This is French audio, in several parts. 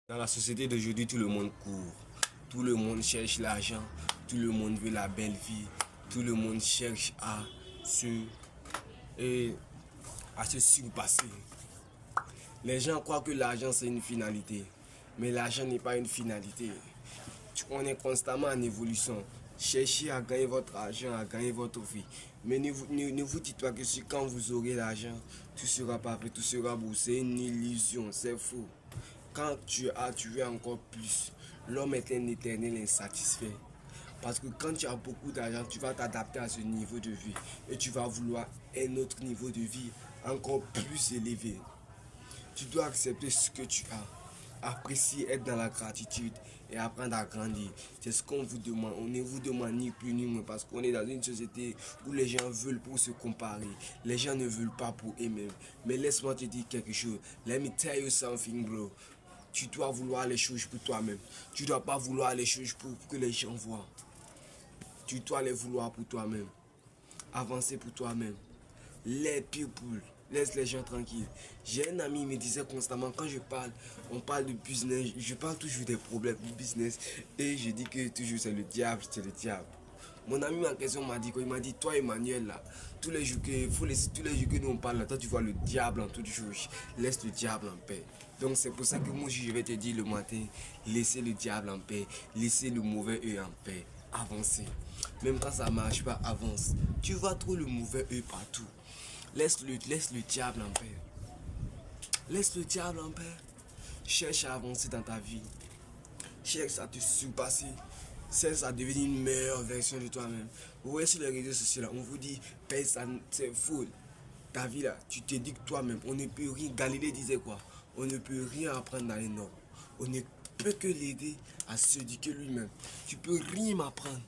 Dans la société d'aujourd'hui, tout le monde court. Tout le monde cherche l'argent. Tout le monde veut la belle vie. Tout le monde cherche à se surpasser. Les gens croient que l'argent c'est une finalité. Mais l'argent n'est pas une finalité. On est constamment en évolution. Cherchez à gagner votre argent, à gagner votre vie. Mais ne vous dites pas que quand vous aurez l'argent, tout sera parfait, tout sera beau. C'est une illusion, c'est faux. Quand tu as, tu veux encore plus. L'homme est un éternel insatisfait. Parce que quand tu as beaucoup d'argent, tu vas t'adapter à ce niveau de vie. Et tu vas vouloir un autre niveau de vie encore plus élevé. Tu dois accepter ce que tu as. Apprécier, être dans la gratitude et apprendre à grandir. C'est ce qu'on vous demande. On ne vous demande ni plus ni moins parce qu'on est dans une société où les gens veulent pour se comparer. Les gens ne veulent pas pour eux-mêmes. Mais laisse-moi te dire quelque chose. Let me tell you something, bro. Tu dois vouloir les choses pour toi-même. Tu ne dois pas vouloir les choses pour que les gens voient. Tu dois les vouloir pour toi-même. Avancer pour toi-même. Les people. Laisse les gens tranquilles. J'ai un ami qui me disait constamment, quand je parle, on parle de business, je parle toujours des problèmes du business. Et je dis que toujours c'est le diable, c'est le diable. Mon ami en question m'a dit quoi? Il m'a dit, toi Emmanuel là, tous les jours que nous on parle là, toi tu vois le diable en toutes choses. Laisse le diable en paix. Donc c'est pour ça que moi je vais te dire le matin, laissez le diable en paix, laissez le mauvais œil en paix, avancez. Même quand ça marche pas, avance. Tu vois trop le mauvais œil partout. Laisse le diable en paix. Laisse le diable en paix. Cherche à avancer dans ta vie. Cherche à te surpasser. Cherche à devenir une meilleure version de toi-même. Vous voyez sur les réseaux sociaux là, on vous dit, c'est faux. Ta vie là, tu te dis que toi-même, on ne peut rien. Galilée disait quoi? On ne peut rien apprendre dans les normes. On ne peut que l'aider à s'éduquer lui-même. Tu peux rien m'apprendre.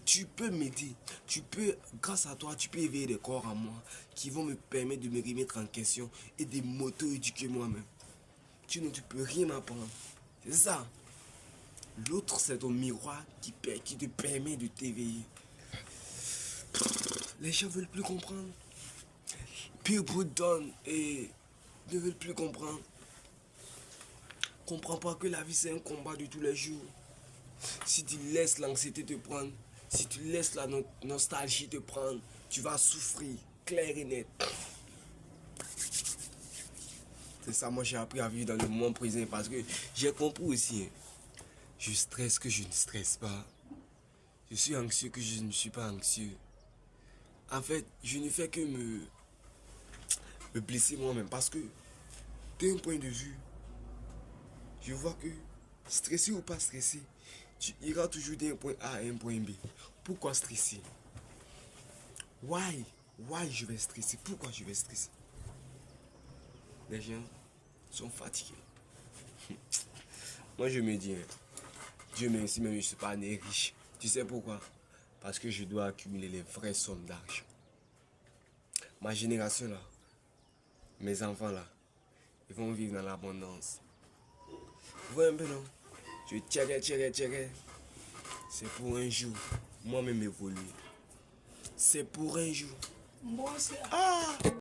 Tu peux m'aider. Tu peux, grâce à toi, tu peux éveiller des corps en moi qui vont me permettre de me remettre en question et de m'auto-éduquer moi-même. Tu ne peux rien m'apprendre. C'est ça. L'autre, c'est ton miroir qui te permet de t'éveiller. Les gens ne veulent plus comprendre. People donnent et ne veulent plus comprendre. Comprends pas que la vie, c'est un combat de tous les jours. Si tu laisses l'anxiété te prendre, si tu laisses la nostalgie te prendre, tu vas souffrir, clair et net. C'est ça, moi j'ai appris à vivre dans le moment présent parce que j'ai compris aussi. Je stresse que je ne stresse pas. Je suis anxieux que je ne suis pas anxieux. En fait, je ne fais que me blesser moi-même parce que d'un point de vue, je vois que stressé ou pas stressé, tu iras toujours d'un point A à un point B. Pourquoi stresser? Why je vais stresser? Pourquoi je vais stresser? Les gens sont fatigués. Moi je me dis, Dieu merci, même je ne suis pas né riche. Tu sais pourquoi? Parce que je dois accumuler les vraies sommes d'argent. Ma génération là, mes enfants là, ils vont vivre dans l'abondance. Vous voyez un peu non? Je tirais. C'est pour un jour. Moi-même évoluer. C'est pour un jour. Ah!